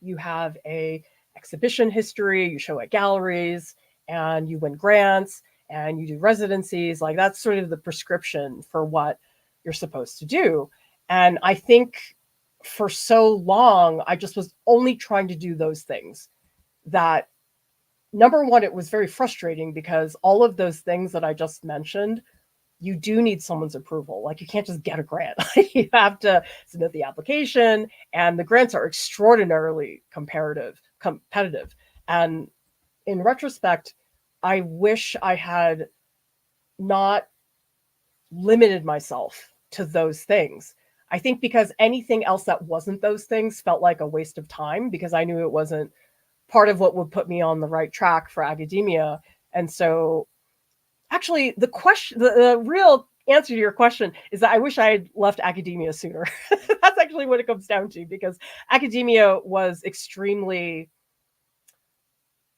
you have a exhibition history, you show at galleries, and you win grants, and you do residencies. Like, that's sort of the prescription for what you're supposed to do. And I think for so long, I just was only trying to do those things that, number one, it was very frustrating because all of those things that I just mentioned, you do need someone's approval. Like, you can't just get a grant. You have to submit the application, and the grants are extraordinarily competitive. And in retrospect, I wish I had not limited myself to those things. I think because anything else that wasn't those things felt like a waste of time, because I knew it wasn't part of what would put me on the right track for academia. And so actually, the real answer to your question is that I wish I had left academia sooner. That's actually what it comes down to, because academia was extremely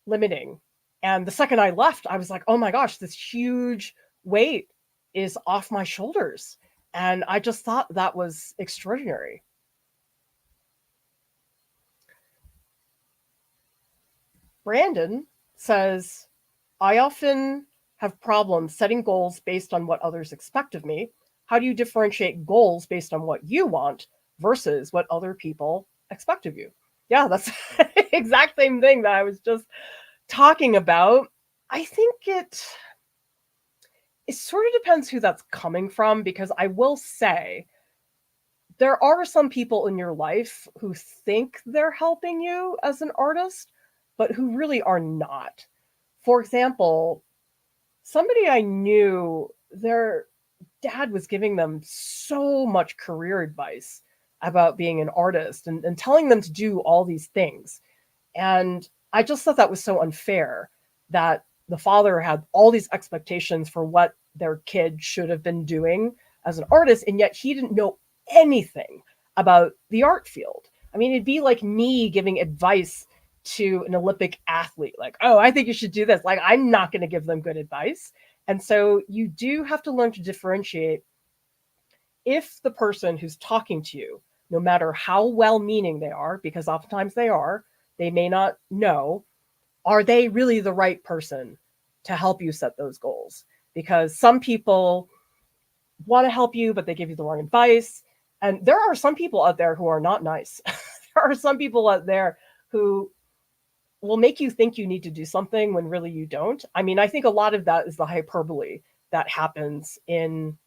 limiting. And the second I left, I was like, oh my gosh, this huge weight is off my shoulders. And I just thought that was extraordinary. Brandon says, I often have problems setting goals based on what others expect of me. How do you differentiate goals based on what you want versus what other people expect of you? Yeah, that's the exact same thing that I was just talking about. I think it sort of depends who that's coming from, because I will say there are some people in your life who think they're helping you as an artist, but who really are not. For example, somebody I knew, their dad was giving them so much career advice about being an artist, and telling them to do all these things. And I just thought that was so unfair, that the father had all these expectations for what their kid should have been doing as an artist, and yet he didn't know anything about the art field. I mean, it'd be like me giving advice to an Olympic athlete, like, oh, I think you should do this. Like, I'm not going to give them good advice. And so you do have to learn to differentiate if the person who's talking to you, no matter how well-meaning they are, because oftentimes they may not know, are they really the right person to help you set those goals? Because some people want to help you, but they give you the wrong advice. And there are some people out there who are not nice. There are some people out there who will make you think you need to do something when really you don't. I mean, I think a lot of that is the hyperbole that happens in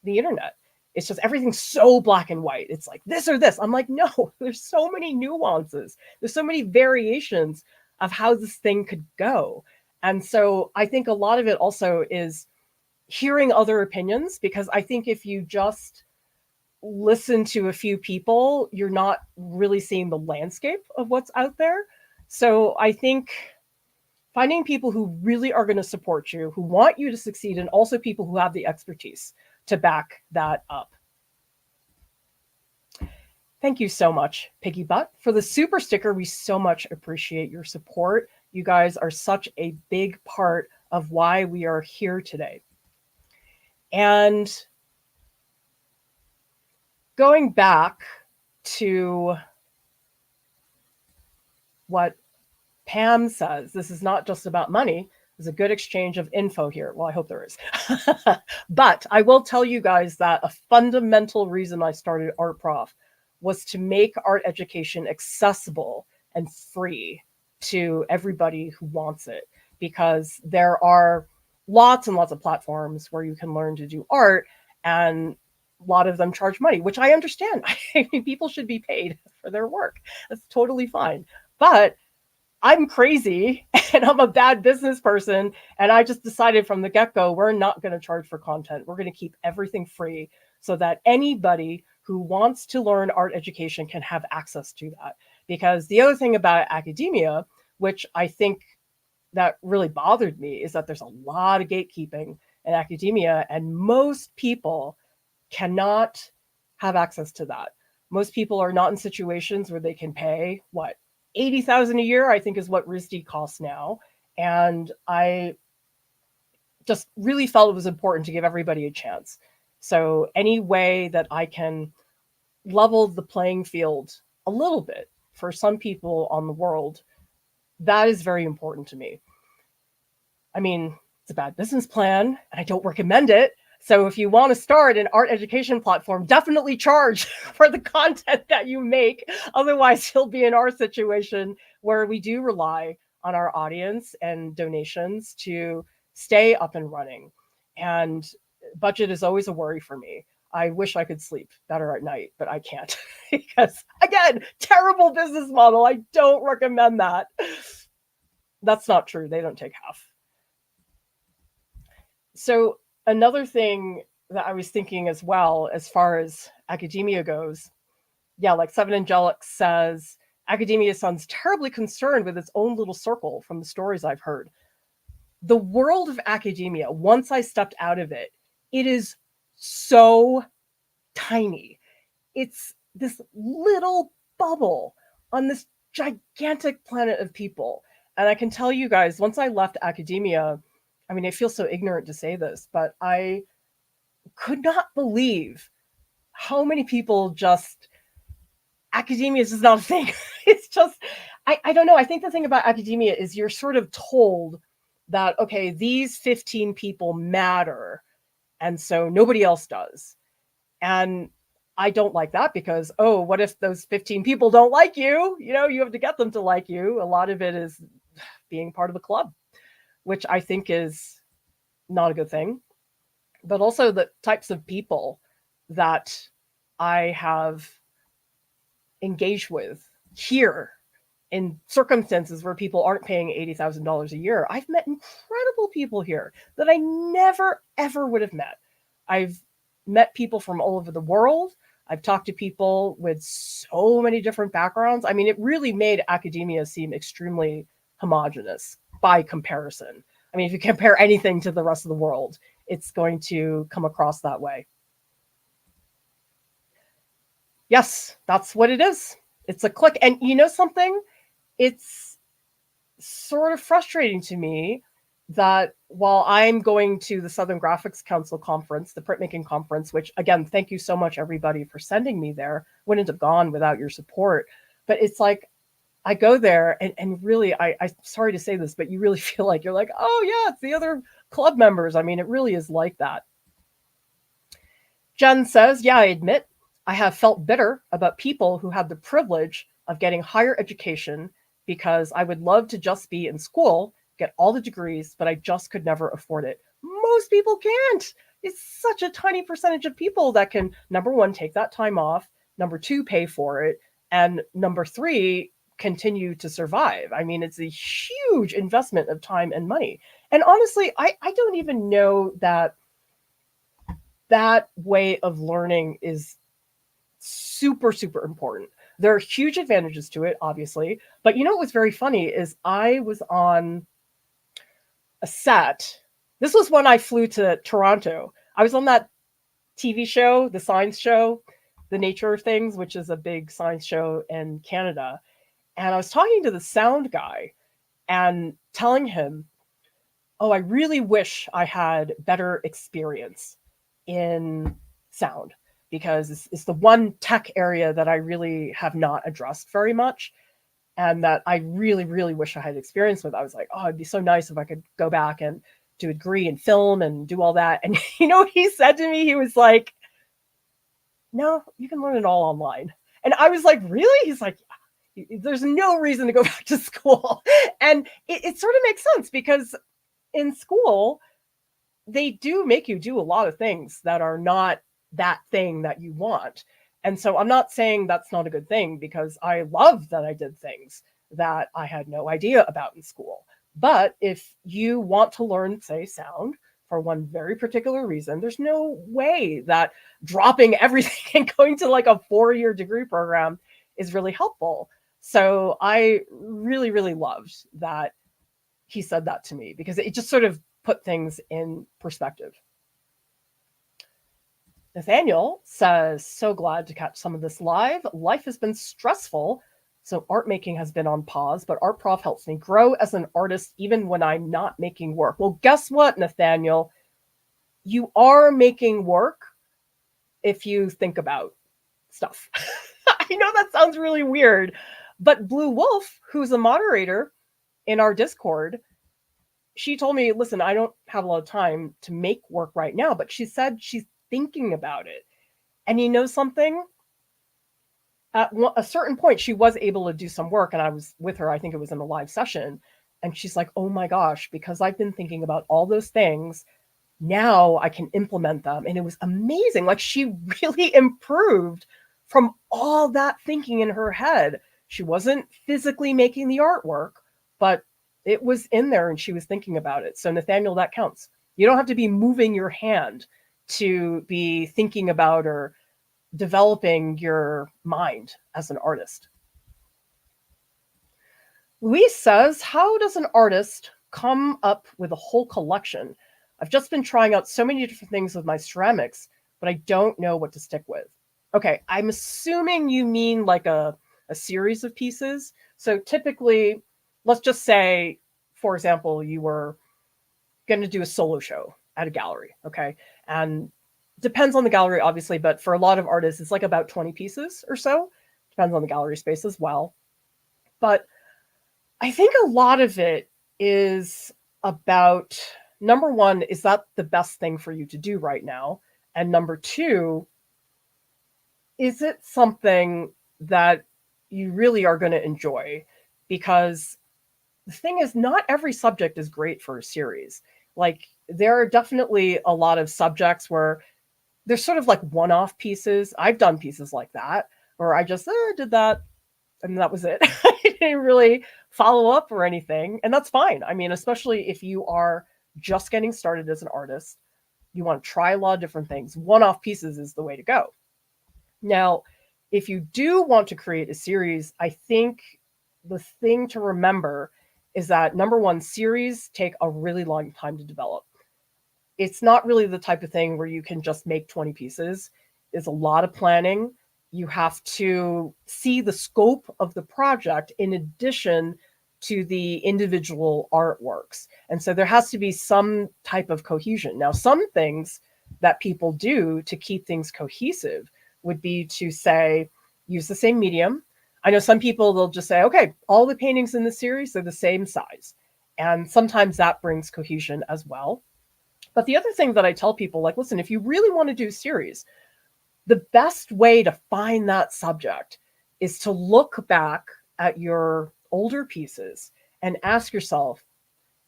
the internet. It's just everything's so black and white. It's like this or this. I'm like, no, there's so many nuances. There's so many variations of how this thing could go. And so I think a lot of it also is hearing other opinions, because I think if you just listen to a few people, you're not really seeing the landscape of what's out there. So I think finding people who really are going to support you, who want you to succeed, and also people who have the expertise to back that up. Thank you so much, Piggy Butt, for the super sticker. We so much appreciate your support. You guys are such a big part of why we are here today. And going back to what Pam says, this is not just about money. There's a good exchange of info here. Well, I hope there is. But I will tell you guys that a fundamental reason I started Art Prof was to make art education accessible and free to everybody who wants it, because there are lots and lots of platforms where you can learn to do art, and lot of them charge money, which I understand. I mean, people should be paid for their work. That's totally fine. But I'm crazy and I'm a bad business person. And I just decided from the get go, we're not going to charge for content. We're going to keep everything free so that anybody who wants to learn art education can have access to that. Because the other thing about academia, which I think that really bothered me, is that there's a lot of gatekeeping in academia, and most people cannot have access to that. Most people are not in situations where they can pay what, 80,000 a year, I think is what RISD costs now. And I just really felt it was important to give everybody a chance. So any way that I can level the playing field a little bit for some people on the world, that is very important to me. I mean, it's a bad business plan and I don't recommend it. So if you want to start an art education platform, definitely charge for the content that you make. Otherwise, you'll be in our situation where we do rely on our audience and donations to stay up and running. And budget is always a worry for me. I wish I could sleep better at night, but I can't because, again, terrible business model. I don't recommend that. That's not true. They don't take half. So another thing that I was thinking as well, as far as academia goes, yeah, like Seven Angelics says, academia sounds terribly concerned with its own little circle from the stories I've heard. The world of academia, once I stepped out of it, it is so tiny. It's this little bubble on this gigantic planet of people. And I can tell you guys, once I left academia, I mean, I feel so ignorant to say this, but I could not believe how many people just, academia is just not a thing. It's just, I don't know. I think the thing about academia is you're sort of told that, okay, these 15 people matter, and so nobody else does. And I don't like that because, oh, what if those 15 people don't like you? You know, you have to get them to like you. A lot of it is being part of the club, which I think is not a good thing. But also the types of people that I have engaged with here in circumstances where people aren't paying $80,000 a year. I've met incredible people here that I never, ever would have met. I've met people from all over the world. I've talked to people with so many different backgrounds. I mean, it really made academia seem extremely homogenous by comparison. I mean, if you compare anything to the rest of the world, it's going to come across that way. Yes, that's what it is. It's a click. And you know something? It's sort of frustrating to me that while I'm going to the Southern Graphics Council conference, the printmaking conference, which again, thank you so much everybody for sending me there. Wouldn't have gone without your support. But it's like, I go there and really, I'm sorry to say this, but you really feel like you're like, oh yeah, it's the other club members. I mean, it really is like that. Jen says, yeah, I admit I have felt bitter about people who have the privilege of getting higher education because I would love to just be in school, get all the degrees, but I just could never afford it. Most people can't. It's such a tiny percentage of people that can, number one, take that time off, number two, pay for it, and number three, continue to survive. I mean, it's a huge investment of time and money. And honestly, I don't even know that that way of learning is super, super important. There are huge advantages to it, obviously. But you know what was very funny is I was on a set. This was when I flew to Toronto. I was on that TV show, the science show, The Nature of Things, which is a big science show in Canada. And I was talking to the sound guy and telling him, oh, I really wish I had better experience in sound because it's the one tech area that I really have not addressed very much and that I really, really wish I had experience with. I was like, oh, it'd be so nice if I could go back and do a degree in film and do all that. And you know what he said to me? He was like, no, you can learn it all online. And I was like, really? He's like, there's no reason to go back to school. And it sort of makes sense because in school, they do make you do a lot of things that are not that thing that you want. And so I'm not saying that's not a good thing, because I love that I did things that I had no idea about in school. But if you want to learn, say, sound for one very particular reason, there's no way that dropping everything and going to like a 4-year degree program is really helpful. So I really, really loved that he said that to me, because it just sort of put things in perspective. Nathaniel says, so glad to catch some of this live. Life has been stressful, so art making has been on pause, but Art Prof helps me grow as an artist even when I'm not making work. Well, guess what, Nathaniel? You are making work if you think about stuff. I know that sounds really weird, but Blue Wolf, who's a moderator in our Discord, she told me, listen, I don't have a lot of time to make work right now, but she said she's thinking about it. And you know something? At a certain point, she was able to do some work, and I was with her, I think it was in a live session, and she's like, oh my gosh, because I've been thinking about all those things, now I can implement them. And it was amazing. Like, she really improved from all that thinking in her head. She wasn't physically making the artwork, but it was in there and she was thinking about it. So Nathaniel, that counts. You don't have to be moving your hand to be thinking about or developing your mind as an artist. Louise says, how does an artist come up with a whole collection? I've just been trying out so many different things with my ceramics, but I don't know what to stick with. Okay, I'm assuming you mean like a series of pieces. So typically, let's just say, for example, you were going to do a solo show at a gallery, okay? And depends on the gallery, obviously, but for a lot of artists, it's like about 20 pieces or so. Depends on the gallery space as well. But I think a lot of it is about, number one, is that the best thing for you to do right now? And number two, is it something that you really are going to enjoy? Because the thing is, not every subject is great for a series. Like, there are definitely a lot of subjects where there's sort of like one-off pieces. I've done pieces like that, where I just did that, and that was it. I didn't really follow up or anything, and that's fine. I mean, especially if you are just getting started as an artist, you want to try a lot of different things. One-off pieces is the way to go. Now, if you do want to create a series, I think the thing to remember is that, number one, series take a really long time to develop. It's not really the type of thing where you can just make 20 pieces. It's a lot of planning. You have to see the scope of the project in addition to the individual artworks. And so there has to be some type of cohesion. Now, some things that people do to keep things cohesive would be to say, use the same medium. I know some people, they'll just say, okay, all the paintings in the series are the same size. And sometimes that brings cohesion as well. But the other thing that I tell people, like, listen, if you really want to do series, the best way to find that subject is to look back at your older pieces and ask yourself,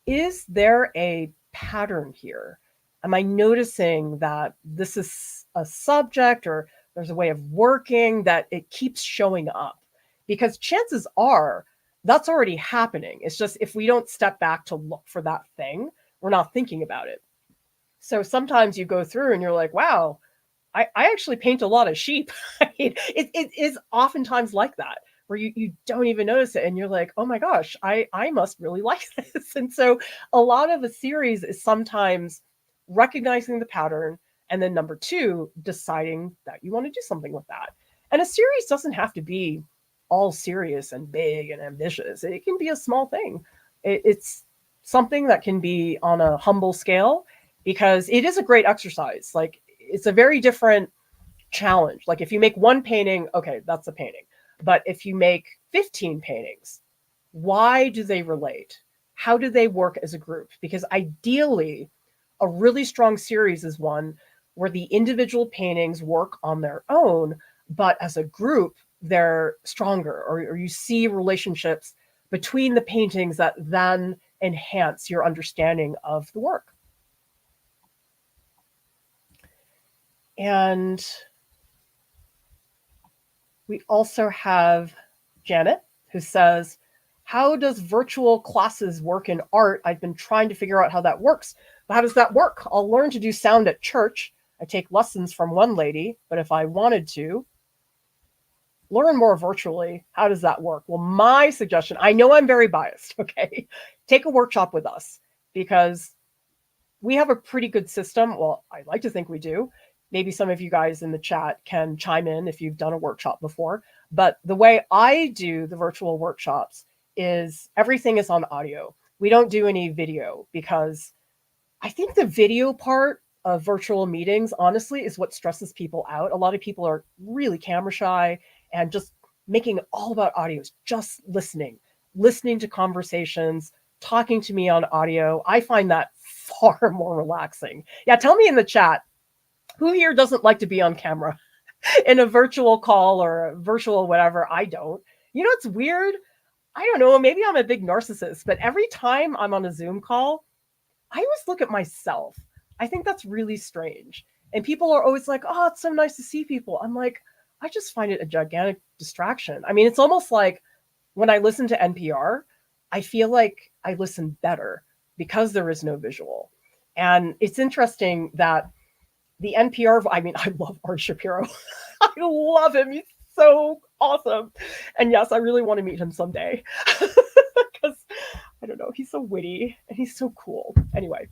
is there a pattern here? Am I noticing that this is a subject, or there's a way of working that it keeps showing up? Because chances are that's already happening. It's just, if we don't step back to look for that thing, we're not thinking about it. So sometimes you go through and you're like, wow, I actually paint a lot of sheep. I mean, it is oftentimes like that, where you don't even notice it. And you're like, oh my gosh, I must really like this. And so a lot of a series is sometimes recognizing the pattern, and then number two, deciding that you want to do something with that. And a series doesn't have to be all serious and big and ambitious. It can be a small thing. It's something that can be on a humble scale, because it is a great exercise. Like, it's a very different challenge. Like, if you make one painting, okay, that's a painting. But if you make 15 paintings, why do they relate? How do they work as a group? Because ideally, a really strong series is one where the individual paintings work on their own, but as a group, they're stronger, or you see relationships between the paintings that then enhance your understanding of the work. And we also have Janet, who says, how does virtual classes work in art? I've been trying to figure out how that works. But how does that work? I'll learn to do sound at church. I take lessons from one lady, but if I wanted to learn more virtually, how does that work? Well, my suggestion, I know I'm very biased, okay? Take a workshop with us because we have a pretty good system. Well, I like to think we do. Maybe some of you guys in the chat can chime in if you've done a workshop before. But the way I do the virtual workshops is everything is on audio. We don't do any video because I think the video part of virtual meetings, honestly, is what stresses people out. A lot of people are really camera shy and just making it all about audios, just listening to conversations, talking to me on audio. I find that far more relaxing. Yeah, tell me in the chat, who here doesn't like to be on camera in a virtual call or a virtual whatever? I don't. You know, it's weird. I don't know. Maybe I'm a big narcissist, but every time I'm on a Zoom call, I always look at myself. I think that's really strange. And people are always like, oh, it's so nice to see people. I'm like, I just find it a gigantic distraction. I mean, it's almost like when I listen to NPR, I feel like I listen better because there is no visual. And it's interesting that the NPR, I mean, I love Art Shapiro. I love him. He's so awesome. And yes, I really want to meet him someday because I don't know, he's so witty and he's so cool. Anyway,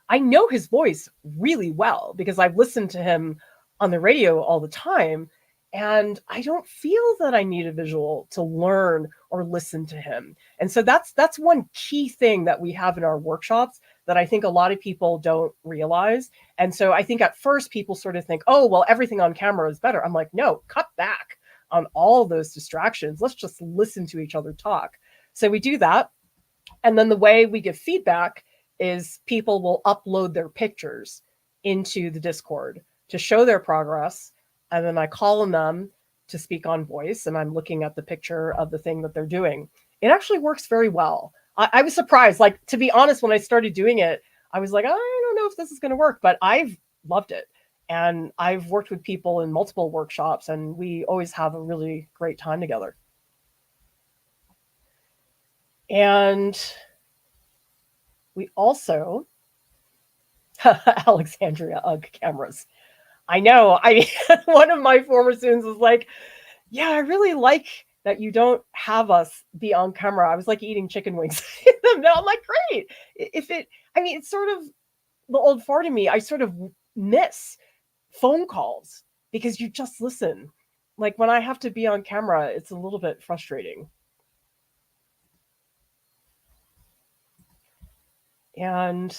I know his voice really well because I've listened to him on the radio all the time. And I don't feel that I need a visual to learn or listen to him. And so that's one key thing that we have in our workshops that I think a lot of people don't realize. And so I think at first people sort of think, oh, well, everything on camera is better. I'm like, no, cut back on all those distractions. Let's just listen to each other talk. So we do that. And then the way we give feedback is people will upload their pictures into the Discord to show their progress. And then I call on them to speak on voice, and I'm looking at the picture of the thing that they're doing. It actually works very well. I was surprised. Like, to be honest, when I started doing it, I was like, I don't know if this is going to work, but I've loved it. And I've worked with people in multiple workshops, and we always have a really great time together. And we also, Alexandria, ugh, cameras. I know. One of my former students was like, yeah, I really like that you don't have us be on camera. I was like eating chicken wings. No, I'm like, great. It's sort of the old fart in me. I sort of miss phone calls because you just listen. Like when I have to be on camera, it's a little bit frustrating. And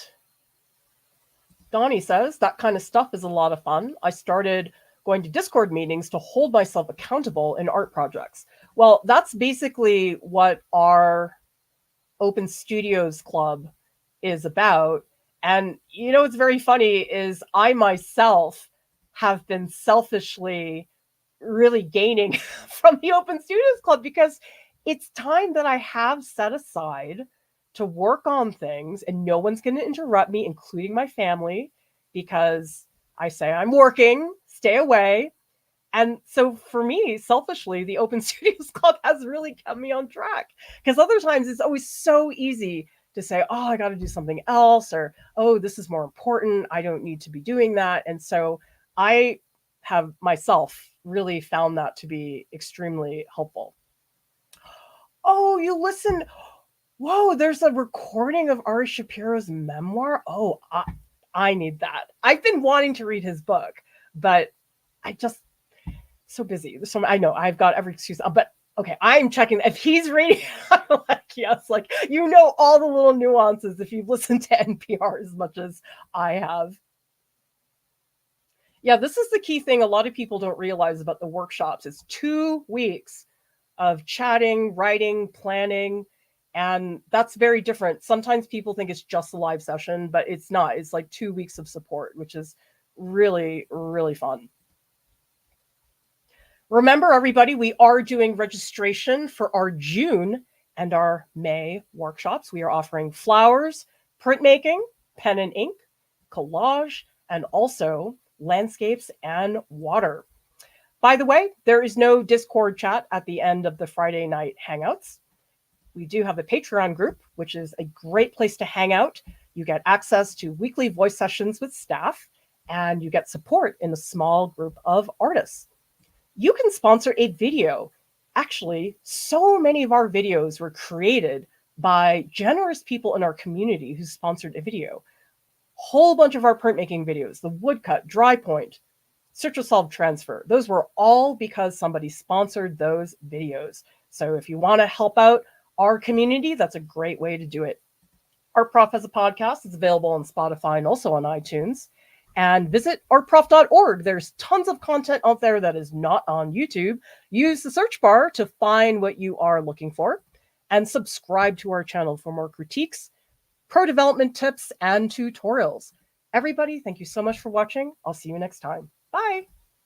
Donnie says, that kind of stuff is a lot of fun. I started going to Discord meetings to hold myself accountable in art projects. Well, that's basically what our Open Studios Club is about. And you know what's very funny is I myself have been selfishly really gaining from the Open Studios Club because it's time that I have set aside to work on things and no one's going to interrupt me, including my family, because I say I'm working, stay away. And so for me, selfishly, the Open Studios Club has really kept me on track because other times it's always so easy to say, oh, I got to do something else, or, oh, this is more important. I don't need to be doing that. And so I have myself really found that to be extremely helpful. Oh, you listen. Whoa, there's a recording of Ari Shapiro's memoir. Oh, I need that. I've been wanting to read his book, but I just so busy. So I know I've got every excuse, but okay, I'm checking if he's reading. I'm like, yes, like you know all the little nuances if you've listened to NPR as much as I have. Yeah, this is the key thing a lot of people don't realize about the workshops. It's 2 weeks of chatting, writing, planning, and that's very different. Sometimes people think it's just a live session, but it's not. It's like 2 weeks of support, which is really, really fun. Remember, everybody, we are doing registration for our June and our May workshops. We are offering flowers, printmaking, pen and ink, collage, and also landscapes, and water. By the way, there is no Discord chat at the end of the Friday night Hangouts. We do have a Patreon group, which is a great place to hang out. You get access to weekly voice sessions with staff, and you get support in a small group of artists. You can sponsor a video. Actually, so many of our videos were created by generous people in our community who sponsored a video. Whole bunch of our printmaking videos, the woodcut, dry point, Citrosolve transfer, those were all because somebody sponsored those videos. So if you want to help out our community, that's a great way to do it. Art Prof has a podcast. It's available on Spotify and also on iTunes. And visit artprof.org. There's tons of content out there that is not on YouTube. Use the search bar to find what you are looking for. And subscribe to our channel for more critiques, pro development tips, and tutorials. Everybody, thank you so much for watching. I'll see you next time. Bye.